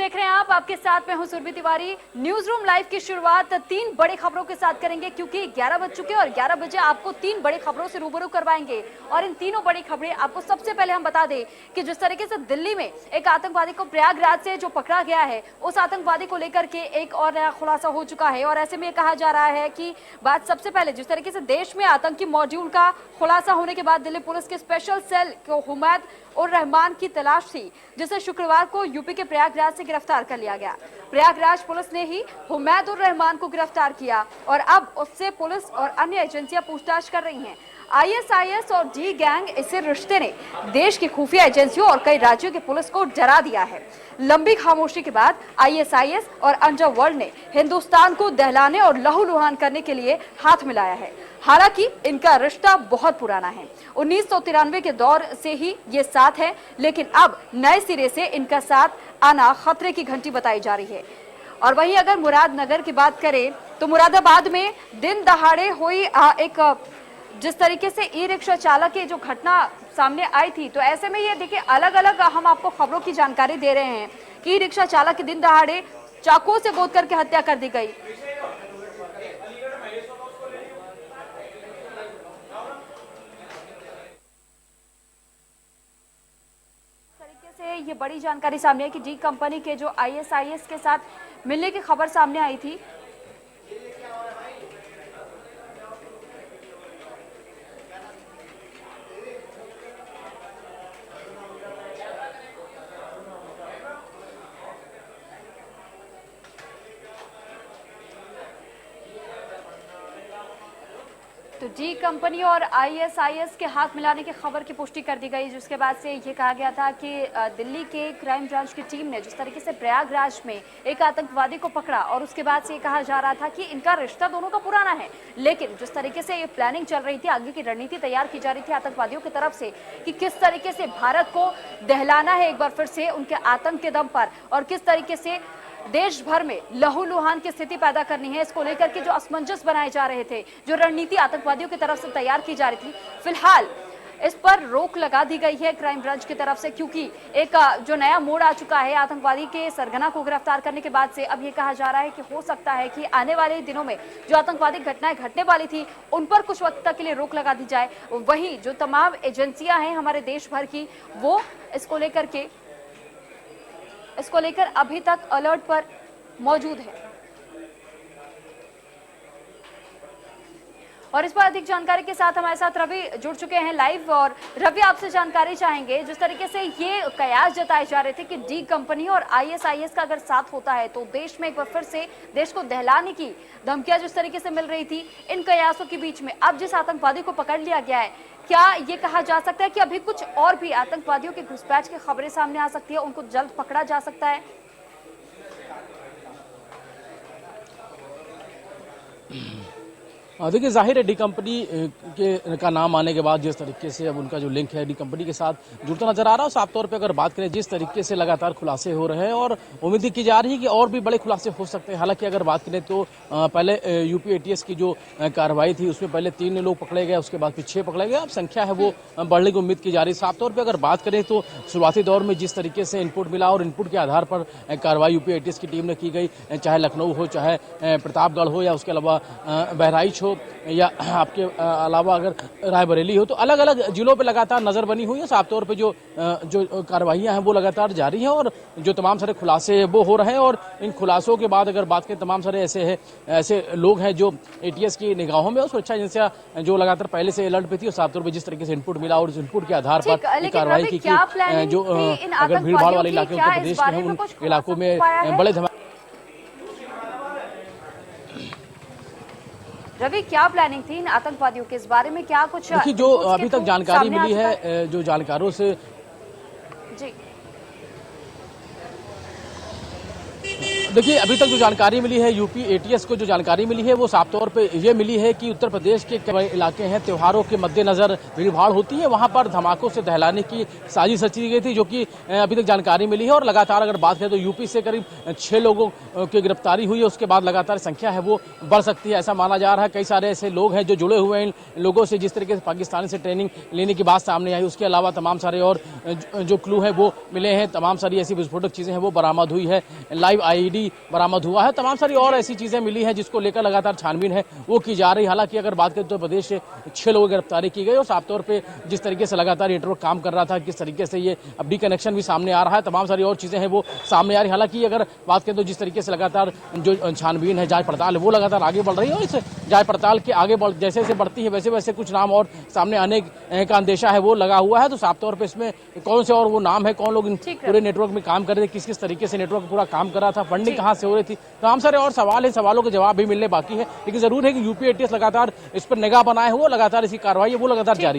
देख रहे हैं आप, आपके साथ में हूं Surabhi Tiwari. News room live की शुरुआत 3 बड़ी खबरों के साथ करेंगे क्योंकि 11 बज चुके हैं और 11 बजे आपको 3 बड़ी खबरों से रूबरू करवाएंगे। और इन तीनों बड़ी खबरें आपको सबसे पहले हम बता दें कि जिस तरीके से दिल्ली में एक आतंकवादी को प्रयागराज से जो पकड़ा गया है, उस आतंकवादी को लेकर के एक और नया खुलासा हो चुका है। और ऐसे में कहा जा रहा है कि बात सबसे पहले जिस तरीके से देश में आतंकी मॉड्यूल का खुलासा होने के बाद दिल्ली पुलिस के स्पेशल सेल को हुमैद और रहमान की तलाश थी, जिसे शुक्रवार को यूपी के प्रयागराज से गिरफ्तार कर लिया गया। प्रयागराज पुलिस ने ही हुमैद और रहमान को गिरफ्तार किया और अब उससे पुलिस और अन्य एजेंसियां पूछताछ कर रही हैं। आईएसआईएस और डी गैंग इसे रिश्ते ने देश की खुफिया एजेंसियों और कई राज्यों की पुलिस को डरा दिया है। लंबी खामोशी के बाद आईएसआईएस और अंडरवर्ल्ड ने हिंदुस्तान को दहलाने और लहूलुहान करने के लिए हाथ मिलाया है। हालांकि इनका रिश्ता बहुत पुराना है, 1993 के दौर से ही ये साथ है, लेकिन अब नए सिरे से इनका साथ आना खतरे की घंटी बताई जा रही है। और वहीं अगर मुरादनगर की बात करें तो मुरादाबाद में दिन दहाड़े हुई एक जिस तरीके से ई रिक्शा चालक की जो घटना सामने आई थी, तो ऐसे में ये देखिए अलग अलग हम आपको खबरों की जानकारी दे रहे हैं कि ई रिक्शा चालक की दिन दहाड़े चाकुओं से गोद करके हत्या कर दी गई। से ये बड़ी जानकारी सामने है कि डी कंपनी के जो आईएसआईएस के साथ मिलने की खबर सामने आई थी। तो डी कंपनी और आईएसआईएस के हाथ मिलाने की खबर की पुष्टि कर दी गई, जिसके बाद से ये कहा गया था कि दिल्ली के क्राइम ब्रांच की टीम ने जिस तरीके से प्रयागराज में एक आतंकवादी को पकड़ा और उसके बाद से ये कहा जा रहा था कि इनका रिश्ता दोनों का पुराना है, लेकिन जिस तरीके से ये प्लानिंग चल रही थी, आगे की रणनीति तैयार की जा रही थी आतंकवादियों की तरफ से कि किस तरीके से भारत को दहलाना है एक बार फिर से उनके आतंक के दम पर और किस तरीके से देश भर में लहूलुहान की स्थिति पैदा करनी है, इसको लेकर के जो असमंजस बनाए जा रहे थे, जो रणनीति आतंकवादियों की तरफ से तैयार की जा रही थी, फिलहाल इस पर रोक लगा दी गई है क्राइम ब्रांच की तरफ से, क्योंकि एक जो नया मोड़ आ चुका है आतंकवादी के सरगना को गिरफ्तार करने के बाद से। अब ये कहा जा रहा है कि हो सकता है कि आने वाले दिनों में जो आतंकवादी घटनाएं घटने वाली थी उन पर कुछ वक्त तक के लिए रोक लगा दी जाए। वहीं जो तमाम एजेंसियां हैं हमारे देश भर की, वो इसको लेकर अभी तक अलर्ट पर मौजूद है। और इस पर अधिक जानकारी के साथ हमारे साथ रवि जुड़ चुके हैं लाइव। और रवि, आपसे जानकारी चाहेंगे, जिस तरीके से ये कयास जताए जा रहे थे कि डी कंपनी और आईएसआईएस का अगर साथ होता है तो देश में एक बार फिर से देश को दहलाने की धमकियां जिस तरीके से मिल रही थी, इन कयासों के बीच में अब जिस आतंकवादी को पकड़ लिया गया है, क्या ये कहा जा सकता है कि अभी कुछ और भी आतंकवादियों की घुसपैठ की खबरें सामने आ सकती है, उनको जल्द पकड़ा जा सकता है? देखिए, जाहिर है डी कंपनी का नाम आने के बाद जिस तरीके से अब उनका जो लिंक है डी कंपनी के साथ जुड़ता नजर आ रहा है। साफ तौर पे अगर बात करें जिस तरीके से लगातार खुलासे हो रहे हैं और उम्मीद की जा रही है कि और भी बड़े खुलासे हो सकते हैं। हालांकि अगर बात करें तो पहले यूपी एटीएस की जो कार्रवाई थी उसमें पहले 3 लोग पकड़े गए, उसके बाद फिर 6 पकड़े गए। अब संख्या है वो बढ़ने की उम्मीद की जा रही है। साफ तौर पर अगर बात करें तो शुरुआती दौर में जिस तरीके से इनपुट मिला और इनपुट के आधार पर कार्रवाई यूपी एटीएस की टीम ने की गई, चाहे लखनऊ हो, चाहे प्रतापगढ़ हो, या उसके अलावा बहराइच हो, या आपके अलावा अगर रायबरेली हो, तो अलग अलग जिलों पे लगातार नजर बनी हुई है। साफ तौर पे जो कार्रवाइयां हैं वो लगातार जारी हैं और जो तमाम सारे खुलासे वो हो रहे हैं। और इन खुलासों के बाद अगर बात करें, तमाम सारे ऐसे लोग हैं जो एटीएस की निगाहों में और सुरक्षा एजेंसियां जो लगातार पहले से अलर्ट पे थी, और साफ तौर पर जिस तरीके से इनपुट मिला और उस इनपुट के आधार पर कार्रवाई की, जो अगर भीड़ भाड़ वाले इलाके उत्तर प्रदेश के हैं उन इलाकों में बड़े धमाके। रवि, क्या प्लानिंग थी इन आतंकवादियों के, इस बारे में क्या कुछ देखिए, जो अभी तक जानकारी मिली है, जो जानकारों से जी देखिए, अभी तक जो जानकारी मिली है यूपी एटीएस को जो जानकारी मिली है वो साफ तौर पे ये मिली है कि उत्तर प्रदेश के कई इलाके हैं, त्योहारों के मद्देनजर भीड़ भाड़ होती है, वहां पर धमाकों से दहलाने की साजिश रची गई थी, जो कि अभी तक जानकारी मिली है। और लगातार अगर बात करें तो यूपी से करीब 6 लोगों की गिरफ्तारी हुई है, उसके बाद लगातार संख्या है वो बढ़ सकती है, ऐसा माना जा रहा है। कई सारे ऐसे लोग हैं जो जुड़े हुए हैं इन लोगों से, जिस तरीके से पाकिस्तान से ट्रेनिंग लेने की बात सामने आई। उसके अलावा तमाम सारे और जो क्लू है वो मिले हैं, तमाम सारी ऐसी विस्फोटक चीजें हैं वो बरामद हुई है, लाइव आईडी बरामद हुआ है, तमाम सारी और ऐसी चीजें मिली हैं जिसको लेकर लगातार छानबीन है वो की जा रही है। हालांकि अगर बात करें तो प्रदेश से 6 लोगों की गिरफ्तारी की गई और साफ तौर पे जिस तरीके से लगातार नेटवर्क काम कर रहा था, किस तरीके से ये अब डी कनेक्शन भी सामने आ रहा है, तमाम सारी और चीजें हैं वो सामने आ रही है। हालांकि अगर बात करें तो जिस तरीके से लगातार जो छानबीन है, जांच पड़ताल है वो लगातार आगे बढ़ रही है और इस जांच पड़ताल के आगे जैसे जैसे बढ़ती है वैसे वैसे कुछ नाम और सामने आने का अंदेशा है वो लगा हुआ है। तो साफ तौर पर इसमें कौन से और वो नाम है, कौन लोग इन पूरे नेटवर्क में काम कर रहे थे, किस किस तरीके से नेटवर्क पूरा काम कर रहा था, फंडिंग कहां से हो रही थी, तमाम सारे और सवाल हैं, सवालों के जवाब भी मिलने बाकी है। लेकिन जरूर है कि यूपी एटीएस लगातार इस पर निगाह बनाए हुए, लगातार इसकी कार्रवाई है वो लगातार जारी है।